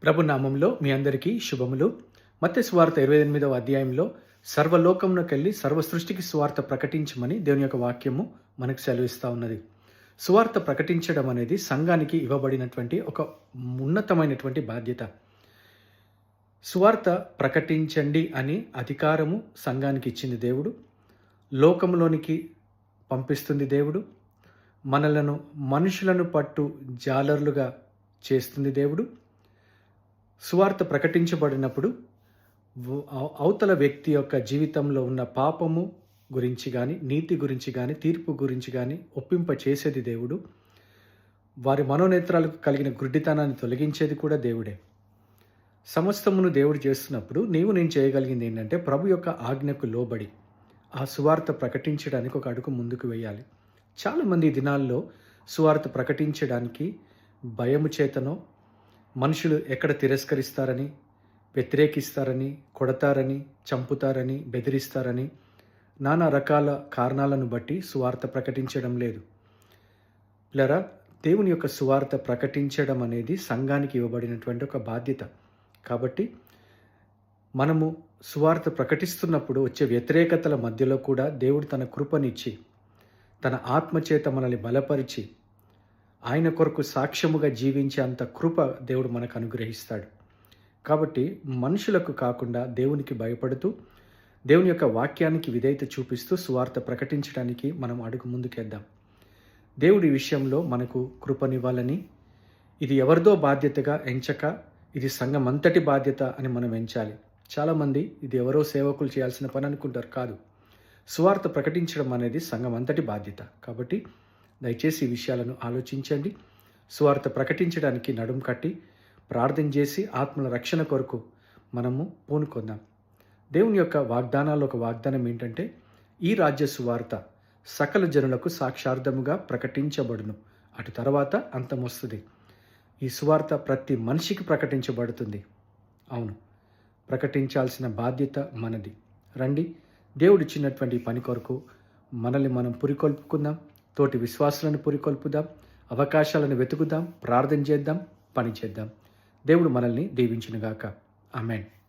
ప్రభు నామంలో మీ అందరికీ శుభములు. మత్తయి సువార్త 28వ అధ్యాయంలో సర్వలోకమునకెళ్ళి సర్వ సృష్టికి సువార్త ప్రకటించమని దేవుని యొక్క వాక్యము మనకు సెలవిస్తూ ఉన్నది. సువార్త ప్రకటించడం అనేది సంఘానికి ఇవ్వబడినటువంటి ఒక ఉన్నతమైనటువంటి బాధ్యత. సువార్త ప్రకటించండి అని అధికారము సంఘానికి ఇచ్చింది దేవుడు. లోకంలోనికి పంపిస్తుంది దేవుడు. మనలను మనుషులను పట్టు జాలర్లుగా చేస్తుంది దేవుడు. సువార్త ప్రకటించబడినప్పుడు అవతల వ్యక్తి యొక్క జీవితంలో ఉన్న పాపము గురించి కానీ, నీతి గురించి కానీ, తీర్పు గురించి కానీ ఒప్పింప చేసేది దేవుడు. వారి మనోనేత్రాలకు కలిగిన గుడ్డితనాన్ని తొలగించేది కూడా దేవుడే. సమస్తమును దేవుడు చేస్తున్నప్పుడు నేను చేయగలిగింది ఏంటంటే ప్రభు యొక్క ఆజ్ఞకు లోబడి ఆ సువార్త ప్రకటించడానికి ఒక అడుగు ముందుకు వేయాలి. చాలామంది ఈ దినాల్లో సువార్త ప్రకటించడానికి భయము చేతనో, మనుషులు ఎక్కడ తిరస్కరిస్తారని, వ్యతిరేకిస్తారని, కొడతారని, చంపుతారని, బెదిరిస్తారని నానా రకాల కారణాలను బట్టి సువార్త ప్రకటించడం లేదు. పిల్లరా, దేవుని యొక్క సువార్త ప్రకటించడం అనేది సంఘానికి ఇవ్వబడినటువంటి ఒక బాధ్యత. కాబట్టి మనము సువార్త ప్రకటిస్తున్నప్పుడు వచ్చే వ్యతిరేకతల మధ్యలో కూడా దేవుడు తన కృపనిచ్చి, తన ఆత్మచేత మనల్ని బలపరిచి, ఆయన కొరకు సాక్ష్యముగా జీవించే అంత కృప దేవుడు మనకు అనుగ్రహిస్తాడు. కాబట్టి మనుషులకు కాకుండా దేవునికి భయపడుతూ, దేవుని యొక్క వాక్యానికి విధేయత చూపిస్తూ సువార్త ప్రకటించడానికి మనం అడుగు ముందుకేద్దాం. దేవుడి విషయంలో మనకు కృపనివ్వాలని, ఇది ఎవరిదో బాధ్యతగా ఎంచక ఇది సంఘం అంతటి బాధ్యత అని మనం ఎంచాలి. చాలామంది ఇది ఎవరో సేవకులు చేయాల్సిన పని అనుకుంటారు. కాదు, సువార్త ప్రకటించడం అనేది సంఘం అంతటి బాధ్యత. కాబట్టి దయచేసి ఈ విషయాలను ఆలోచించండి. సువార్త ప్రకటించడానికి నడుం కట్టి ప్రార్థన చేసి ఆత్మల రక్షణ కొరకు మనము పూనుకొందాం. దేవుని యొక్క వాగ్దానాల్లో ఒక వాగ్దానం ఏంటంటే, ఈ రాజ్య సువార్త సకల జనులకు సాక్షార్థముగా ప్రకటించబడును, అటు తర్వాత అంతం వస్తుంది. ఈ సువార్త ప్రతి మనిషికి ప్రకటించబడుతుంది. అవును, ప్రకటించాల్సిన బాధ్యత మనది. రండి, దేవుడిచ్చినటువంటి పని కొరకు మనల్ని మనం పురికొల్పుకుందాం. తోటి విశ్వాసాలను పురికొల్పుదాం, అవకాశాలను వెతుకుదాం, ప్రార్థన చేద్దాం, పని చేద్దాం. దేవుడు మనల్ని దీవించునుగాక. ఆమేన్.